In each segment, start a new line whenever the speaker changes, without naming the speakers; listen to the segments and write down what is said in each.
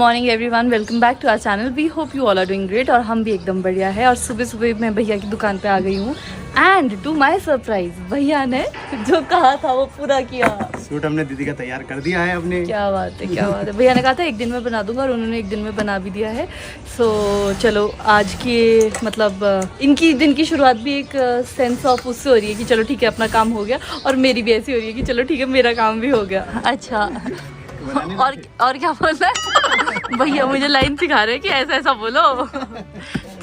Morning everyone, welcome back to our channel. We hope you all are doing great. और हम भी एकदम बढ़िया है। और सुबह सुबह मैं भैया की दुकान पे आ गई हूँ एंड टू माय सरप्राइज भैया ने जो कहा था वो पूरा किया।
सूट हमने दीदी का तैयार कर दिया है अपने।
क्या बात है, क्या बात है। भैया ने कहा था एक दिन में बना दूंगा और उन्होंने एक दिन में बना भी दिया है। सो चलो आज की मतलब इनकी दिन की शुरुआत भी एक सेंस ऑफ उससे हो रही है कि चलो ठीक है अपना काम हो गया, और मेरी भी ऐसी हो रही है कि चलो ठीक है मेरा काम भी हो गया। अच्छा और क्या बोलना है भैया मुझे लाइन सिखा रहे हैं कि ऐसा ऐसा बोलो।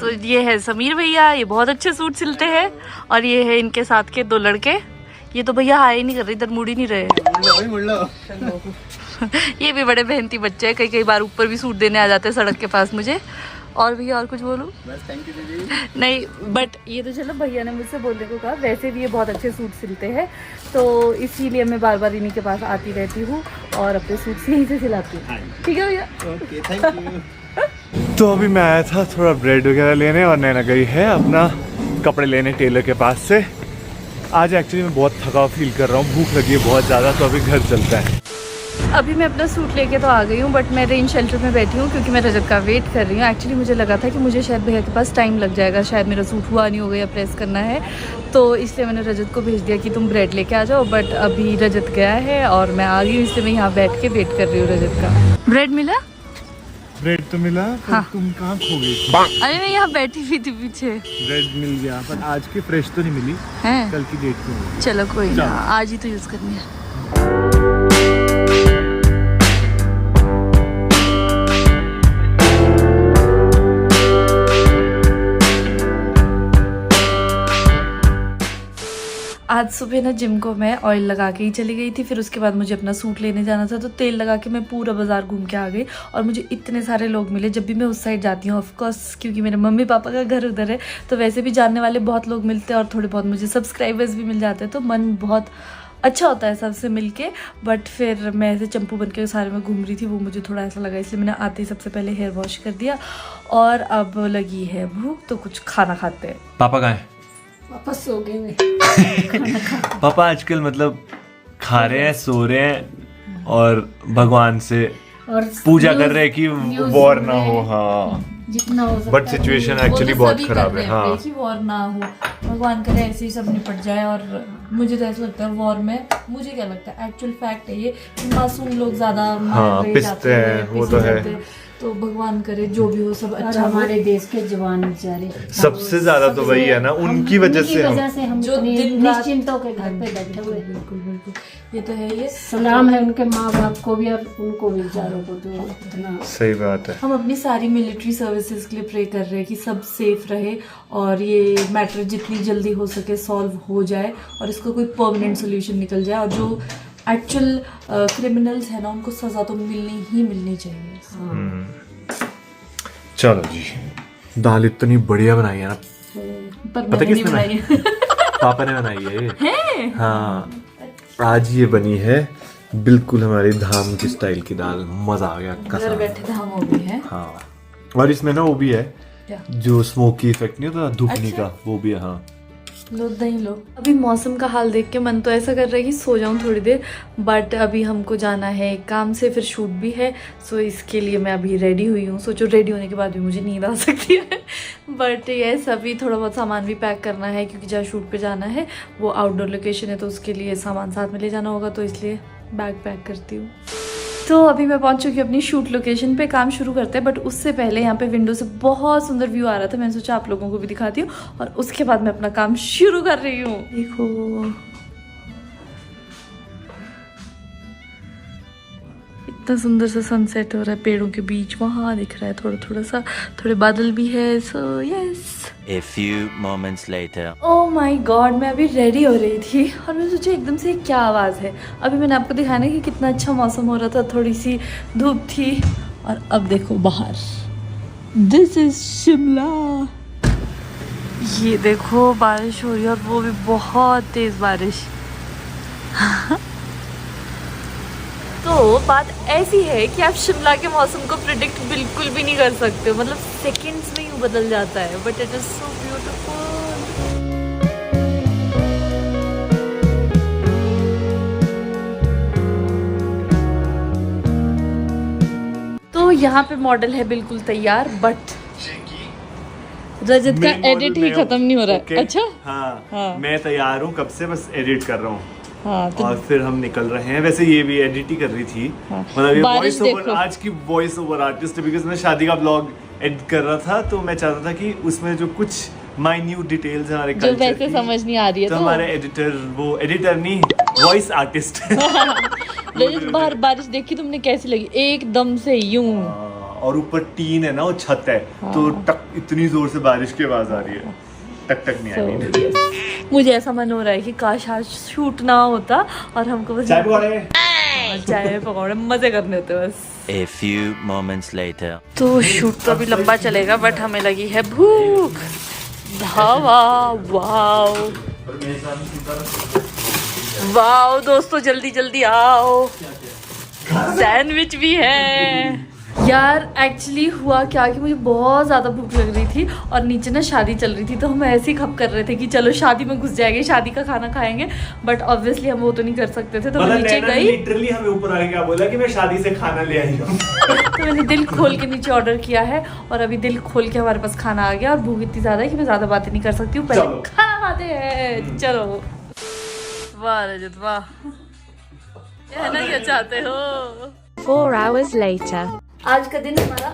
तो ये है समीर भैया, ये बहुत अच्छे सूट सिलते हैं। और ये है इनके साथ के दो लड़के। ये तो भैया हाय नहीं कर रहे, इधर मुड़ ही नहीं रहे।
मुड़ लो।
ये भी बड़े मेहनती बच्चे हैं, कई बार ऊपर भी सूट देने आ जाते हैं सड़क के पास मुझे। और भैया और कुछ बोलूं?
बस थैंक यू दीदी।
नहीं बट ये तो चलो भैया ने मुझसे बोलने को कहा, वैसे भी ये बहुत अच्छे सूट सिलते हैं तो इसीलिए मैं बार बार इन्हीं के पास आती रहती हूँ और अपने सूट यहीं से सिलाती हूँ। ठीक है भैया,
ओके थैंक यू।
तो अभी मैं आया था थोड़ा ब्रेड वगैरह लेने और नैना गई है अपना कपड़े लेने टेलर के पास से। आज एक्चुअली मैं बहुत थका फील कर रहा हूँ, भूख लगी है बहुत ज़्यादा, तो अभी घर चलता है।
अभी मैं अपना सूट लेके तो आ गई हूँ बट मैं रेन शेल्टर में बैठी हूँ क्योंकि मैं रजत का वेट कर रही हूँ। एक्चुअली मुझे लगा था कि मुझे शायद भैया के पास टाइम लग जाएगा, शायद मेरा सूट हुआ नहीं होगा या प्रेस करना है, तो इसलिए मैंने रजत को भेज दिया कि तुम ब्रेड लेके आ जाओ। बट अभी रजत गया है और मैं आ गई हूँ, इसलिए मैं यहाँ बैठ के वेट कर रही हूँ रजत का। ब्रेड मिला?
ब्रेड तो मिला पर
हाँ।
तुम कहाँ खो गई?
अरे मैं यहाँ बैठी हुई थी पीछे।
ब्रेड मिल गया पर आज की फ्रेश तो नहीं मिली,
है
कल की डेट की मिली।
चलो कोई ना,
चलो।
आज ही तो यूज़ करनी है। आज सुबह ना जिम को मैं ऑयल लगा के ही चली गई थी, फिर उसके बाद मुझे अपना सूट लेने जाना था तो तेल लगा के मैं पूरा बाजार घूम के आ गई। और मुझे इतने सारे लोग मिले, जब भी मैं उस साइड जाती हूँ ऑफकोर्स क्योंकि मेरे मम्मी पापा का घर उधर है तो वैसे भी जानने वाले बहुत लोग मिलते हैं और थोड़े बहुत मुझे सब्सक्राइबर्स भी मिल जाते हैं, तो मन बहुत अच्छा होता है सबसे मिलके। बट फिर मैं ऐसे चंपू बन के सारे में घूम रही थी, वो मुझे थोड़ा ऐसा लगा, इसलिए मैंने आते ही सबसे पहले हेयर वॉश कर दिया और अब लगी है भूख तो कुछ खाना खाते हैं।
पापा कहाँ हैं?
वापस सो गए
पापा आजकल मतलब खा रहे हैं, सो रहे हैं और भगवान से
और
पूजा कर रहे हैं कि वॉर ना हो। हाँ
जितना हो सकता
बट सिचुएशन एक्चुअली बहुत खराब है। हाँ
कि वॉर ना हो, भगवान करे ऐसे ही सब निपट जाए। और मुझे तो ऐसा लगता है वॉर में, मुझे क्या लगता है एक्चुअल फैक्ट है ये कि मासूम लोग ज्यादा
हाँ, पिसते हैं, वो तो है।
तो भगवान करे जो भी हो सब अच्छा।
हमारे देश के जवान बेचारे
सबसे ज्यादा तो वही है ना, उनकी वजह से हम
जो निश्चिंतों के घर पे बैठे हुए।
बिल्कुल बिल्कुल, ये तो है। ये
सलाम है उनके माँ बाप को भी और उनको भी बेचारों को, जो इतना
सही बात है।
हम अपनी सारी मिलिट्री सर्विसेज के लिए प्रे कर रहे हैं कि सब सेफ रहे और ये मैटर जितनी जल्दी हो सके सॉल्व हो जाए और इसका कोई परमानेंट सोल्यूशन निकल जाए। और जो एक्चुअल क्रिमिनल्स है ना उनको सजा तो मिलनी ही मिलनी चाहिए।
चलो जी, दाल इतनी बढ़िया बनाई है ना,
पर
पता
मैंने नहीं
किसने
बनाई है।
पापा ने बनाई है ये। हाँ आज ये बनी है बिल्कुल हमारी धाम की स्टाइल की दाल, मजा आ गया
घर
कसम।
बैठे धाम हो गई है।
हाँ और इसमें ना वो भी है
क्या?
जो स्मोकी इफेक्ट नहीं होता धुपनी
अच्छा।
का, वो भी है। हाँ
लो दही लो। अभी मौसम का हाल देख के मन तो ऐसा कर रहा है कि सो जाऊं थोड़ी देर, बट अभी हमको जाना है काम से, फिर शूट भी है। सो इसके लिए मैं अभी रेडी हुई हूँ। सोचो रेडी होने के बाद भी मुझे नींद आ सकती है बट यस अभी थोड़ा बहुत सामान भी पैक करना है क्योंकि जहाँ शूट पे जाना है वो आउटडोर लोकेशन है तो उसके लिए सामान साथ में ले जाना होगा, तो इसलिए बैग पैक करती हूँ। तो अभी मैं पहुंच चुकी हूँ अपनी शूट लोकेशन पे, काम शुरू करते हैं। बट उससे पहले यहाँ पे विंडो से बहुत सुंदर व्यू आ रहा था, मैंने सोचा आप लोगों को भी दिखाती हूँ और उसके बाद मैं अपना काम शुरू कर रही हूँ। देखो इतना सुंदर सा सनसेट हो रहा है पेड़ों के बीच, वहाँ दिख रहा है थोड़ा थोड़ा सा, थोड़े बादल भी है। So yes.
A few moments later.
Oh my God, मैं अभी रेडी हो रही थी और मैं सोची एकदम से क्या आवाज़ है। अभी मैंने आपको दिखाया ना कि कितना अच्छा मौसम हो रहा था, थोड़ी सी धूप थी और अब देखो बाहर, दिस इज शिमला। ये देखो बारिश हो रही है और वो भी बहुत तेज़ बारिश। तो बात ऐसी है कि आप शिमला के मौसम को प्रिडिक्ट बिल्कुल भी नहीं कर सकते, मतलब सेकंड्स में यूँ बदल जाता है, but it is so beautiful. यहाँ पे मॉडल है बिल्कुल तैयार, बट रजत का
Main model
एडिट ही
मैं हूँ।
खत्म नहीं हो रहा है।
Okay?
अच्छा
हाँ, मैं तैयार हूँ कब से, बस एडिट कर रहा हूँ।
हाँ तो
और फिर हम निकल रहे हैं। वैसे ये भी एडिट ही कर रही थी,
हाँ।
मतलब ये
बारिश
वॉइस ओवर,
देखो।
आज की वॉइस ओवर आर्टिस्ट है, बिकॉज मैं शादी का ब्लॉग एडिट कर रहा था, तो मैं चाहता था कि उसमें जो कुछ माइन्यूट डिटेल्स हमारे
जो
कल्चर
वैसे
की,
समझ नहीं आ रही है
तो हमारे एडिटर, वो एडिटर नहीं, वॉइस आर्टिस्ट
रजत बाहर बारिश देखी तुमने कैसी लगी? एकदम से यूं।
और ऊपर टीन है ना, वो छत है, तो टक इतनी जोर से बारिश की आवाज आ रही है, टक टक नहीं आई।
So, मुझे ऐसा मन हो रहा है कि काश आज शूट ना होता और हमको बस
चाय पकौड़े।
चाय पकौड़े मजे करने होते बस।
A few moments later.
तो शूट तो अभी लंबा चलेगा, बट हमें लगी है भूख। धावा, वाओ वाओ दोस्तों, जल्दी जल्दी आओ, सैंडविच भी है। यार एक्चुअली हुआ क्या कि मुझे बहुत ज़्यादा भूख लग रही थी और नीचे ना शादी चल रही थी, तो हम ऐसे ही खप कर रहे थे कि चलो शादी में घुस जाएंगे, शादी का खाना खाएंगे, बट ऑब्वियसली हम वो तो नहीं कर सकते थे, तो मैं नीचे गई।
लिटरली हमें ऊपर आके क्या बोला कि मैं शादी से खाना ले आई हूँ।
तो मैंने दिल खोल के नीचे ऑर्डर किया है और अभी दिल खोल के हमारे पास खाना आ गया और भूख इतनी ज़्यादा है कि मैं ज़्यादा बातें नहीं कर सकती हूँ, पहले
चलो।
खाना खाते हैं। चलो। वाह रजत वाह, कहना क्या चाहते हो?
4 hours later.
आज का दिन हमारा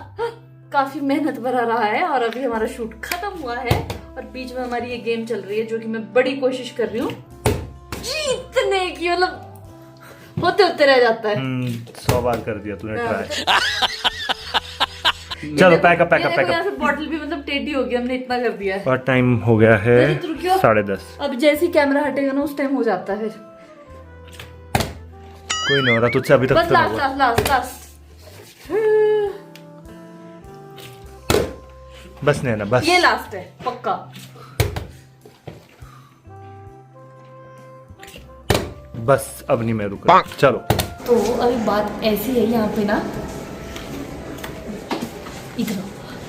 काफी मेहनत भरा रहा है और अभी हमारा शूट खत्म हुआ है और बीच में हमारी ये गेम चल रही है, जो कि मैं बड़ी कोशिश कर रही हूँ जीतने की, मतलब होते होते रह जाता है।
100 बार कर दिया तूने ट्राई। चलो पैकअप पैकअप
यहाँ
पैकअप।
से बॉटल भी मतलब टेढ़ी हो गई, हमने इतना कर दिया है।
और टाइम हो गया है
रजत, रुकियो।
10:30।
अब जैसे ही कैमरा हटेगा ना उस टाइम हो जाता है।
कोई नहीं हो रहा तुझसे अभी तक
बस
तो
लास्ट
होगा।
Last last last.
बस नहीं ना, बस
ये लास्ट है पक्का।
बस अब नहीं मैं रुका। चलो
तो अभी बात ऐसी है यहाँ पे ना, इधर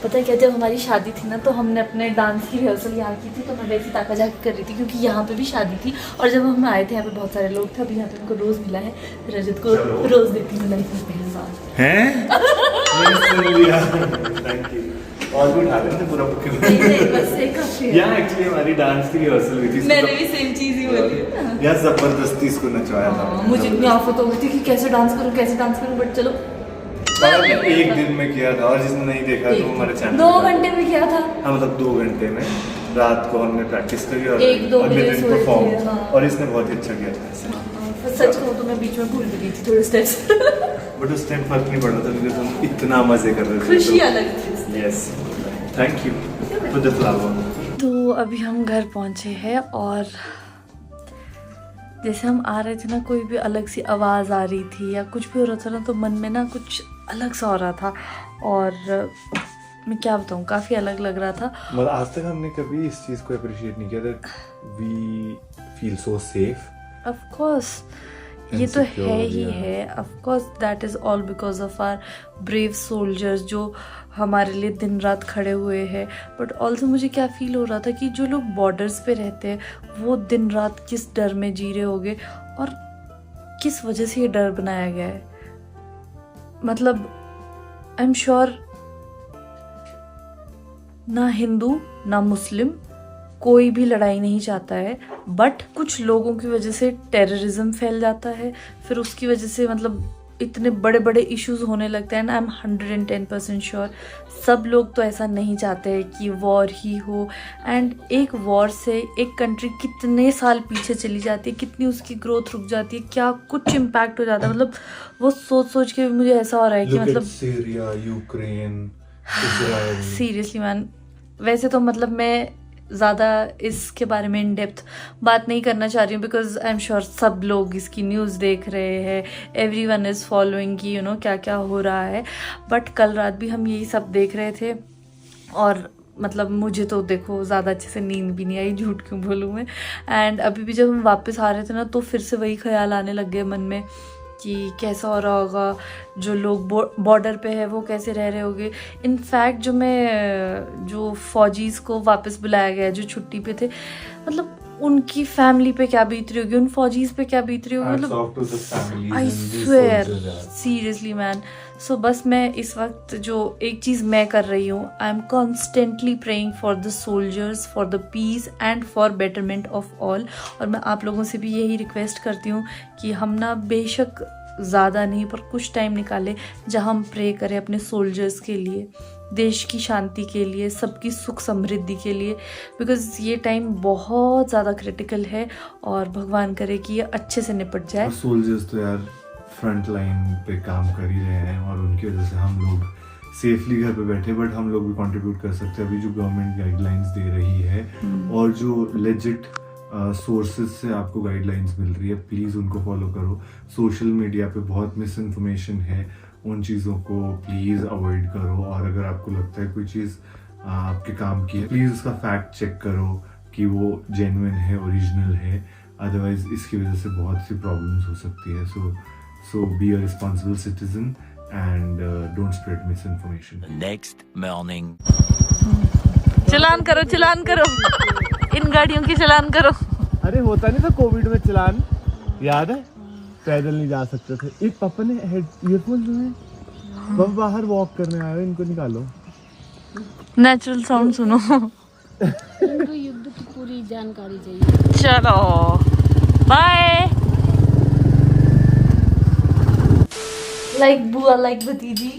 पता है क्या, जब हमारी शादी थी ना तो हमने अपने डांस की रिहर्सल यहाँ की थी, तो मैं वैसी ताका झाकी कर रही थी क्योंकि यहाँ पे भी शादी थी और जब हम आए थे यहाँ पे बहुत सारे लोग थे। अभी यहाँ पे उनको रोज मिला है, रजत को रोज देती हूँ लाइफ में पहली बार।
हैं? मैंने सुन लिया। Thank you। और भी उठा लेते पूरा बुके में।
नहीं, बस एक काफी है।
यहाँ एक्चुअली हमारी डांस की रिहर्सल हुई थी।
मैंने भी सेम चीज ही बोली।
यार जबरदस्ती इसको नचवाया था।
मुझे इतनी आफत हो गई थी कि कैसे डांस करूँ, बट चलो
और हमने एक दिन में किया था और जिसने नहीं देखा तो हमारे चैनल
2 घंटे में किया था।
हाँ मतलब 2 घंटे में रात को हमने प्रैक्टिस करी और
1-2
अगले
बजे
दिन
सोए थे,
परफॉर्म,
हाँ।
और इसने बहुत ही अच्छा किया था ऐसे।
सच कहूँ तो मैं बीच में भूल भी गई थी थोड़े स्टेप्स।
बट उस टाइम फर्क नहीं पड़ा था क्योंकि हम इतना मजे कर रहे थे।
खुशी अलग थी।
Yes, thank you for the flower.
तो अभी हम घर पहुंचे हैं और जैसे हम आ रहे थे ना, कोई भी अलग सी आवाज़ आ रही थी या कुछ भी हो रहा था ना, तो मन में ना कुछ अलग सा हो रहा था और मैं क्या बताऊँ, काफ़ी अलग लग रहा था।
मतलब आज तक हमने कभी इस चीज़ को अप्रिशिएट नहीं किया that we feel so safe.
Of course ये तो है ही है, of course that is all because of our brave soldiers जो हमारे लिए दिन रात खड़े हुए हैं। बट ऑल्सो मुझे क्या फील हो रहा था कि जो लोग बॉर्डर्स पे रहते हैं वो दिन रात किस डर में जी रहे होंगे और किस वजह से ये डर बनाया गया है। मतलब आई एम श्योर ना हिंदू ना मुस्लिम कोई भी लड़ाई नहीं चाहता है, बट कुछ लोगों की वजह से टेररिज्म फैल जाता है, फिर उसकी वजह से मतलब इतने बड़े बड़े इश्यूज होने लगते हैं। एंड आई एम 110% श्योर सब लोग तो ऐसा नहीं चाहते हैं कि वॉर ही हो। एंड एक वॉर से एक कंट्री कितने साल पीछे चली जाती है, कितनी उसकी ग्रोथ रुक जाती है, क्या कुछ इम्पैक्ट हो जाता है। मतलब वो सोच सोच के मुझे ऐसा हो रहा है कि मतलब
Syria, Ukraine, Israel.
Seriously man, वैसे तो मतलब मैं ज़्यादा इसके बारे में इन डेप्थ बात नहीं करना चाह रही हूँ बिकॉज आई एम श्योर सब लोग इसकी न्यूज़ देख रहे हैं, एवरीवन इज़ फॉलोइंग कि यू नो क्या क्या हो रहा है। बट कल रात भी हम यही सब देख रहे थे और मतलब मुझे तो देखो ज़्यादा अच्छे से नींद भी नहीं आई, झूठ क्यों बोलूँ मैं। एंड अभी भी जब हम वापस आ रहे थे ना तो फिर से वही ख्याल आने लग गए मन में कि कैसा हो रहा होगा, जो लोग बॉर्डर पे है वो कैसे रह रहे होंगे। इनफैक्ट जो फौजीज़ को वापस बुलाया गया जो छुट्टी पे थे, मतलब उनकी फैमिली पे क्या बीत रही होगी, उन फौजीज़ पे क्या बीत रही होगी। मतलब आई स्वेयर सीरियसली मैन, सो बस मैं इस वक्त जो एक चीज़ मैं कर रही हूँ, I am constantly praying for the soldiers, for the peace and for betterment of all. और मैं आप लोगों से भी यही रिक्वेस्ट करती हूँ कि हम ना बेशक ज़्यादा नहीं पर कुछ टाइम निकालें जहाँ हम प्रे करें अपने सोल्जर्स के लिए, देश की शांति के लिए, सबकी सुख समृद्धि के लिए, बिकॉज़ ये टाइम बहुत ज़्यादा क्रिटिकल है और भगवान करे कि ये अच्छे से निपट जाए।
सोल्जर्स तो यार फ्रंट लाइन पे काम कर ही रहे हैं और उनकी वजह से हम लोग सेफली घर पे बैठे, बट हम लोग भी कंट्रीब्यूट कर सकते हैं। अभी जो गवर्नमेंट गाइडलाइंस दे रही है और जो लेजिट सोर्सेज से आपको गाइडलाइंस मिल रही है, प्लीज़ उनको फॉलो करो। सोशल मीडिया पे बहुत मिस इन्फॉर्मेशन है, उन चीज़ों को प्लीज़ अवॉइड करो। और अगर आपको लगता है कोई चीज़ आपके काम की है, प्लीज़ उसका फैक्ट चेक करो कि वो जेन्युइन है, ओरिजिनल है, अदरवाइज इसकी वजह से बहुत सी प्रॉब्लम्स हो सकती है। So be a responsible citizen and don't spread misinformation.
Next morning.
Challan करो, चलान करो, इन गाड़ियों की चलान करो।
अरे होता नहीं था कोविड में चलान, याद है? पैदल नहीं जा सकते थे। एक पापा ने ईयरफोन जो है पापा बाहर वॉक करने आए, इनको निकालो,
नेचुरल साउंड सुनो।
इनको युद्ध की पूरी जानकारी चाहिए।
चलो बाय। लाइक बुआ लाइक भतीजी।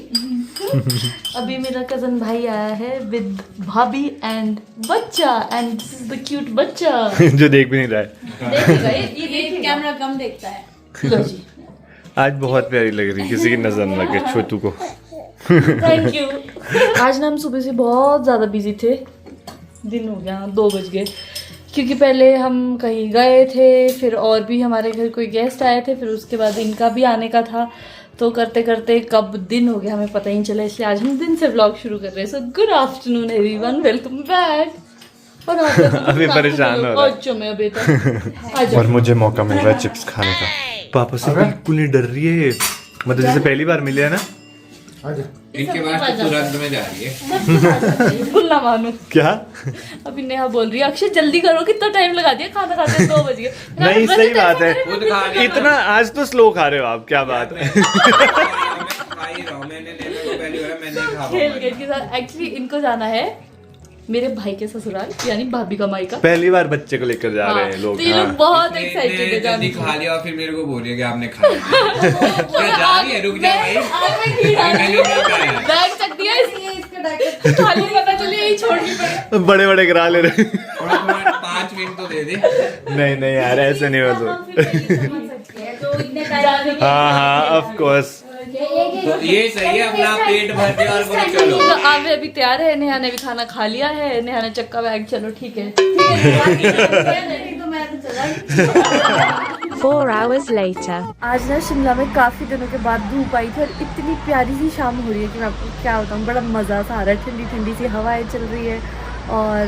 अभी मेरा कजन भाई आया है विद भाभी एंड बच्चा, and this is the cute बच्चा
जो देख भी नहीं रहा है।
देखेगा ये
कैमरा कम देखता है।
लो जी,
आज बहुत प्यारी लग रही, किसी की नजर न लगे छोटू को।
Thank you. आज ना हम सुबह से बहुत ज़्यादा बिजी थे, दिन हो गया 2 बज गए, क्योंकि पहले हम कहीं गए थे, फिर और भी हमारे घर कोई गेस्ट आए थे, फिर उसके बाद इनका भी आने का था, तो करते करते कब दिन हो गया हमें पता ही नहीं चला। इसलिए आज हम दिन से व्लॉग शुरू कर रहे हैं। So good afternoon everyone, welcome back. और
अभी परेशान हो रहा है।
मैं अभी तक
और मुझे मौका मिल रहा है चिप्स खाने का। पापा से बिल्कुल नहीं डर रही है, मतलब जैसे पहली बार मिले है ना।
इनके पास तो तुरंत में जा रही है।
बिल्कुल ना मानो।
क्या?
अभी नेहा बोल रही है अक्षय जल्दी करो, कितना टाइम लगा दिया, खाना खाते 2 बज गए।
नहीं सही बात है,
खुद खा लिया।
इतना आज तो स्लो खा रहे हो आप, क्या बात है।
खा ही रहा हूं, मैंने पहली बार मैं नहीं खा
खेल खेल के साथ। एक्चुअली इनको जाना है मेरे भाई के ससुराल, यानी भाभी का मायका।
पहली बार बच्चे को लेकर जा रहे हैं लोग।
तो ये लोग बहुत एक्साइटेड है
जल्दी खा लिया और फिर मेरे को बोल रही है कि आपने खा लिया। क्या जा रही है, रुक जा भाई। मैंने नहीं खाया।
बैग चक दिया इसके खाली पता चलिए यही छोड़ के पड़े।
बड़े बड़े गिरा ले रहे।
थोड़ा 5 मिनट तो दे दे।
नहीं नहीं यार, ऐसे नहीं हो तो। हाँ ऑफ कोर्स।
तो ये सही है, अपना पेट भर के और बोलो चलो।
तो आप अभी तैयार है, नेहा ने भी खाना खा लिया है, नेहा ने चक्का बैग, चलो ठीक है।
4 hours later.
आज ना शिमला में काफ़ी दिनों के बाद धूप आई थी और इतनी प्यारी सी शाम हो रही है कि मैं आपको क्या बताऊँ, बड़ा मज़ा सा आ रहा है। ठंडी ठंडी सी हवाएं चल रही है और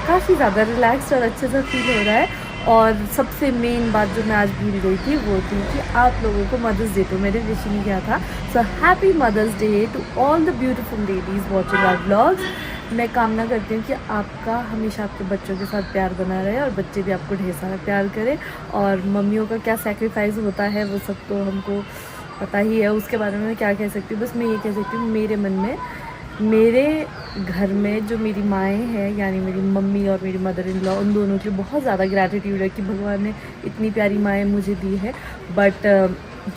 काफ़ी ज़्यादा रिलैक्स्ड और अच्छे से फील हो रहा है। और सबसे मेन बात जो मैं आज भूल गई थी वो थी कि आप लोगों को मदर्स डे तो मेरे विश नहीं किया था। So happy mother's day to all the beautiful ladies watching our vlogs. मैं कामना करती हूँ कि आपका हमेशा आपके बच्चों के साथ प्यार बना रहे और बच्चे भी आपको ढेर सारा प्यार करें। और मम्मियों का क्या सेक्रीफाइस होता है वो सब तो हमको पता ही है, उसके बारे में मैं क्या कह सकती हूँ। बस मैं ये कह सकती हूँ मेरे मन में, मेरे घर में जो मेरी माएँ हैं, यानी मेरी मम्मी और मेरी मदर इन लॉ, उन दोनों के लिए बहुत ज़्यादा ग्रैटिट्यूड है कि भगवान ने इतनी प्यारी माएँ मुझे दी है। बट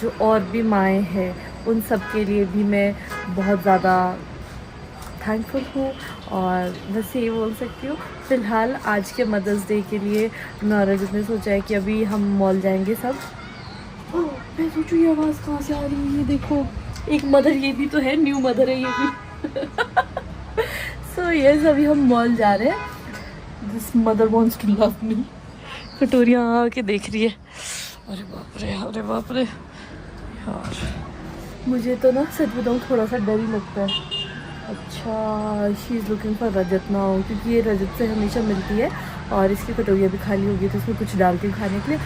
जो और भी माएँ हैं उन सब के लिए भी मैं बहुत ज़्यादा थैंकफुल हूँ और बस ये बोल सकती हूँ। फ़िलहाल आज के मदर्स डे के लिए मैं और रजत ने सोचा है कि अभी हम मॉल जाएंगे सब। मैं सोचूँ ये आवाज़ कहाँ से आ रही है, ये देखो एक मदर, ये भी तो है, न्यू मदर है ये भी। सो यस, अभी हम मॉल जा रहे हैं। This mother wants to love me. कटोरियाँ आके देख रही है। अरे बाप रे, अरे बाप रे यार, मुझे तो ना सच बताऊँ थोड़ा सा डर ही लगता है। अच्छा, she is looking for Rajat now, क्योंकि ये रजत से हमेशा मिलती है और इसकी कटोरियाँ भी खाली होगी तो इसमें कुछ डाल के खाने के लिए।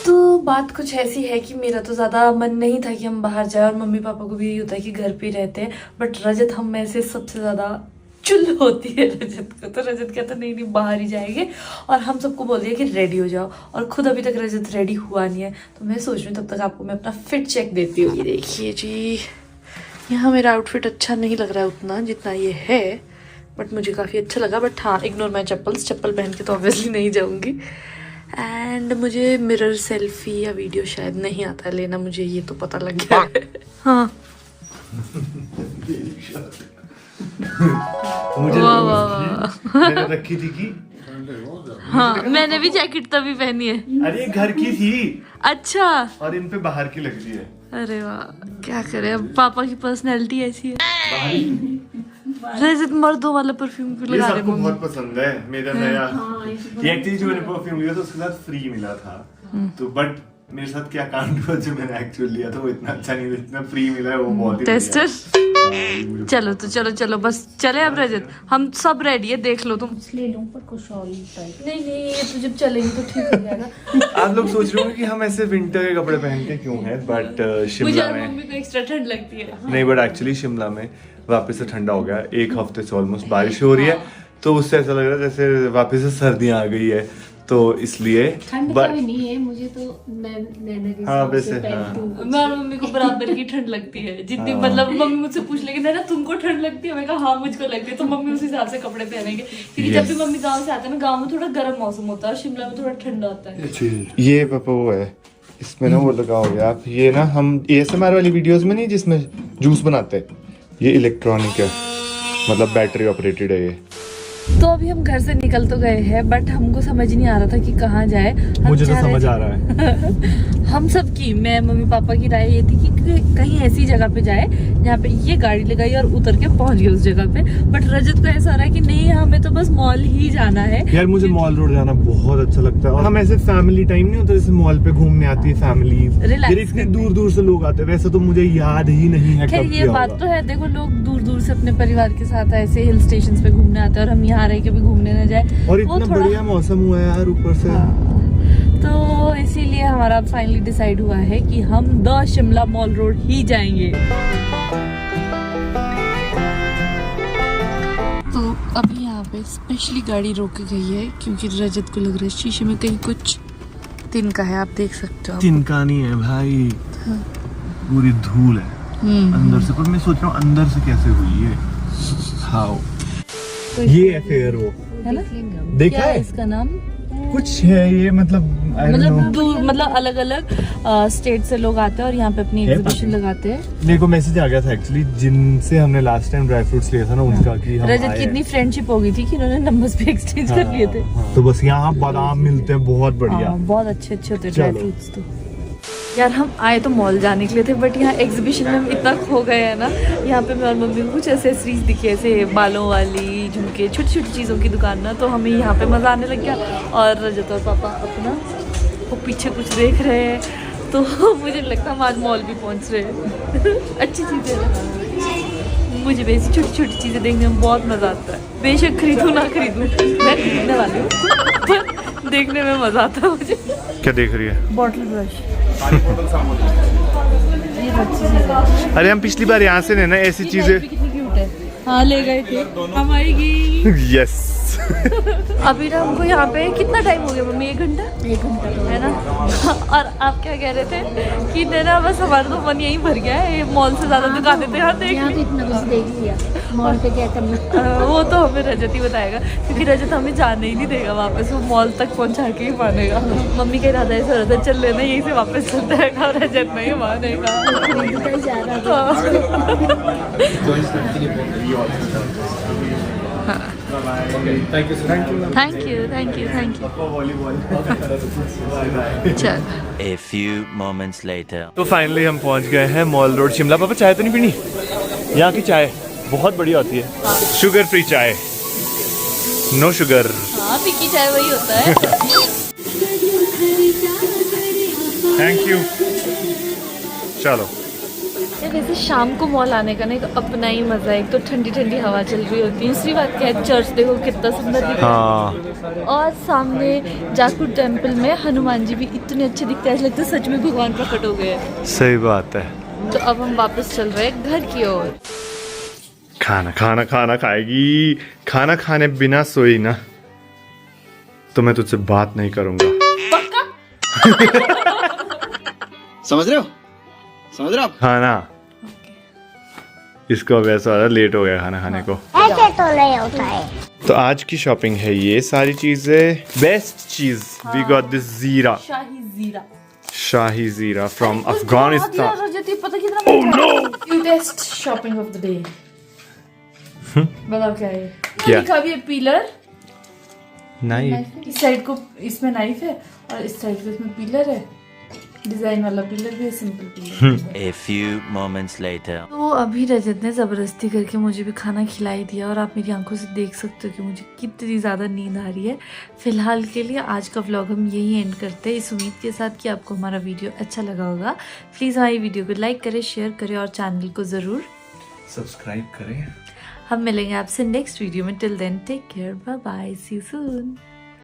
तो बात कुछ ऐसी है कि मेरा तो ज़्यादा मन नहीं था कि हम बाहर जाए और मम्मी पापा को भी यही होता है कि घर पे रहते हैं, बट रजत हम में से सबसे ज़्यादा चुल होती है रजत को, तो रजत कहता नहीं नहीं बाहर ही जाएंगे, और हम सबको बोल दिया कि रेडी हो जाओ, और खुद अभी तक रजत रेडी हुआ नहीं है। तो मैं सोच रही हूँ तब तक आपको मैं अपना फिट चेक देती हूँ। ये देखिए जी, यहाँ मेरा आउटफिट अच्छा नहीं लग रहा है उतना जितना ये है, बट मुझे काफ़ी अच्छा लगा। बट हाँ, इग्नोर माई चप्पल पहन के तो ऑब्वियसली नहीं जाऊँगी। एंड मुझे मिरर सेल्फी या वीडियो शायद नहीं आता है लेना, मुझे ये तो पता लग गया है। हाँ
मुझे
वाह वाह,
मैंने रखी थी कि
हाँ मैंने भी जैकेट तभी पहनी है।
अरे घर की थी
अच्छा,
और इन पे बाहर की लग रही है।
अरे वाह, क्या करे, अब पापा की पर्सनैलिटी ऐसी है। रजत मर्दों वाला परफ्यूम क्यों
ये
लगा रहे
सबको
मम्मी?
बहुत पसंद है मेरा नया। ये एक्चुअली जो मैंने परफ्यूम लिया था उसके साथ फ्री मिला था, तो बट मेरे साथ क्या कांड हुआ, जो मैंने एक्चुअली लिया था वो इतना अच्छा नहीं, जितना फ्री मिला है वो बहुत ही
टेस्टर।
बढ़िया है।
चलो तो चलो बस चले अब रजत, हम सब रेडी है, देख लो तुम।
ले लूं पर कुछ और टाइप।
नहीं ये तो जब चलेंगे तो ठीक हो जाएगा।
आप लोग सोच रहे होंगे कि हम ऐसे विंटर के कपड़े पहनते क्यों हैं, बट
मुझे
शिमला
और
में
मम्मी को एक्स्ट्रा ठंड लगती है।
नहीं, बट एक्चुअली शिमला में वापस से ठंडा हो गया। एक हफ्ते से ऑलमोस्ट बारिश हो रही है, तो उससे ऐसा लग रहा है जैसे वापस से सर्दियाँ आ गई है, तो इसलिए
ठंड का भी नहीं है मुझे तो, नैना के
हाँ,
हिसाब
वैसे,
से
हाँ।
पहनती हूँ।
मैं और मम्मी को बराबर की ठंड लगती है जितनी, मतलब मम्मी मुझसे पूछ लेगी ना तुमको ठंड लगती है, मैं कहा हाँ मुझको लगती है, तो मम्मी उस हिसाब से कपड़े पहनेंगे, क्योंकि जब भी मम्मी गांव से आते हैं ना, गांव में थोड़ा गर्म मौसम होता है और शिमला में थोड़ा ठंडा होता है।
ये पापा वो है, इसमें ना वो लगा हो गया। आप ये ना हम ASMR वाली वीडियोस में नहीं जिसमें जूस बनाते हैं, ये इलेक्ट्रॉनिक है, मतलब बैटरी ऑपरेटेड है ये।
तो अभी हम घर से निकल तो गए हैं, बट हमको समझ नहीं आ रहा था कि कहाँ जाए।
मुझे तो समझ आ रहा है।
हम सब की, मैं मम्मी पापा की राय ये थी कि कहीं ऐसी जगह पे जाए जहाँ पे ये गाड़ी लगाई और उतर के पहुंच गए उस जगह पे। बट रजत को ऐसा हो रहा है कि नहीं हमें तो बस मॉल ही जाना है।
यार मुझे मॉल रोड जाना बहुत अच्छा लगता है, और हम ऐसे फैमिली टाइम नहीं होता जैसे मॉल पे घूमने आती है फैमिलीज,
Relax
यार इतने दूर दूर से लोग आते हैं। वैसे तो मुझे याद ही नहीं है
खैर
कब
ये
किया
बात
होगा।
तो है, देखो लोग दूर दूर से अपने परिवार के साथ ऐसे हिल स्टेशन पे घूमने आते हैं, और हम यहाँ रह के भी घूमने न जाए।
और
वो
इतना
थोड़ा-
बढ़िया मौसम हुआ है यार ऊपर से।
तो इसीलिए हमारा फाइनली डिसाइड हुआ है कि हम द शिमला मॉल रोड ही जाएंगे। तो अभी यहाँ पे स्पेशली गाड़ी रोकी गई है क्योंकि रजत को लग रहा है शीशे में कहीं कुछ तिनका है, आप देख सकते हो।
तिनका नहीं है भाई, पूरी धूल है अंदर से, पर मैं सोच रहा हूँ अंदर से कैसे हुई है। हाउ ये है फिर वो
है ना?
देखा
क्या है
है
इसका नाम?
कुछ है ये, मतलब I don't know।
मतलब दूर, मतलब अलग अलग स्टेट से लोग आते हैं और यहाँ पे अपनी
है
एग्जीबिशन लगाते हैं।
मेरे को मैसेज आ गया था एक्चुअली, जिनसे हमने लास्ट टाइम ड्राई फ्रूट्स लिए था ना, उनका कि हम
रजत
आए
की इतनी
हैं।
फ्रेंडशिप हो गई थी कि उन्होंने नंबर्स भी एक्सचेंज कर लिए थे।
हाँ, तो बस यहाँ बादाम मिलते हैं बहुत बढ़िया।
हाँ, बहुत अच्छे अच्छे होते ड्राई
चलो।
फ्रूट्स तो। यार हम आए तो मॉल जाने के लिए थे, बट यहाँ एग्जीबिशन में हम इतना खो गए हैं ना। यहाँ पे मैं और मम्मी को कुछ एसेसरीज दिखी, ऐसे बालों वाली, झुमके, छोटी छोटी चीज़ों की दुकान ना, तो हमें यहाँ पे मज़ा आने लग गया। और रजत और पापा अपना वो पीछे कुछ देख रहे हैं, तो मुझे लगता है हम आज मॉल भी पहुँच रहे हैं। अच्छी चीज़ें हैं, मुझे भी ऐसी छोटी छोटी चीज़ें देखने में बहुत मज़ा आता है। बेशक खरीदूँ ना खरीदूँ, मैं खरीदने वाली हूँ, पर देखने में मज़ा आता है मुझे।
क्या देख रही है?
बॉटल ब्रश, ये अच्छी चीज़ है।
अरे हम पिछली बार यहाँ से लेना ऐसी
ये
चीजें।
टाइप भी कितनी क्यूट है। हाँ ले गए थे, हम आएगी।
यस
अभी ना हमको यहाँ पे कितना टाइम हो गया मम्मी? 1 घंटा? 1 घंटा है ना। और आप क्या कह रहे थे कि ना बस हमारा तो मन यहीं भर गया है, ये मॉल से ज्यादा दुकानें तो यहाँ देख
यहाँ तो
ली।
इतना कुछ देख लिया, मॉल पे क्या करना।
वो तो हमें रजत ही बताएगा, क्योंकि रजत हमें जाने ही नहीं देगा वापस, वो मॉल तक पहुँचा के ही मानेगा। मम्मी का इरादा ऐसा रहता है, चल लेना यहीं से वापस चल जाएगा, रजत नहीं मानेगा।
खरीदता ही जा रहा था।
थैंक यू चल।
A few moments later.
तो फाइनली हम पहुंच गए हैं मॉल रोड शिमला। पापा चाय तो नहीं पीनी? यहाँ की चाय बहुत बढ़िया होती है, शुगर फ्री चाय, नो शुगर।
हाँ फीकी चाय वही होता है।
Thank you. चलो
वैसे शाम को मॉल आने का ना एक अपना ही मजा है। एक तो ठंडी ठंडी हवा चल रही होती है, दूसरी बात क्या है, चर्च देखो कितना सुंदर दिख रहा
हाँ
है। और सामने जाकुट टेम्पल में हनुमान जी भी इतने अच्छे दिखते हैं, ऐसा लगता है सच में भगवान प्रकट हो गए हैं।
सही बात है।
तो अब हम वापस चल रहे हैं घर की ओर।
खाना खाना खाना खाएगी, खाना खाने बिना सोई ना तो मैं तुझसे बात नहीं करूंगा।
समझ रहे हो आप?
खाना इसको अब ऐसा हो रहा है, लेट हो गया खाना खाने को।
ऐसे तो नहीं होता है।
तो आज की शॉपिंग है ये सारी चीजें। बेस्ट चीज we got this jeera, shahi jeera from Afghanistan.
Oh no, cutest shopping of the day. बताओ क्या है?
क्या?
लिखा भी है पीलर।
नाइफ।
इस साइड को इसमें नाइफ है और इस साइड को इसमें पीलर है। डिजाइन वाला पीलर भी है, simple pillar.
A few moments later.
तो अभी रजत ने ज़बरदस्ती करके मुझे भी खाना खिला ही दिया और आप मेरी आंखों से देख सकते हो कि मुझे कितनी ज़्यादा नींद आ रही है। फिलहाल के लिए आज का व्लॉग हम यही एंड करते हैं, इस उम्मीद के साथ कि आपको हमारा वीडियो अच्छा लगा होगा। प्लीज़ हमारी वीडियो को लाइक करें, शेयर करें और चैनल को ज़रूर
सब्सक्राइब करें।
हम मिलेंगे आपसे नेक्स्ट वीडियो में। Till then take care, bye bye, see you soon.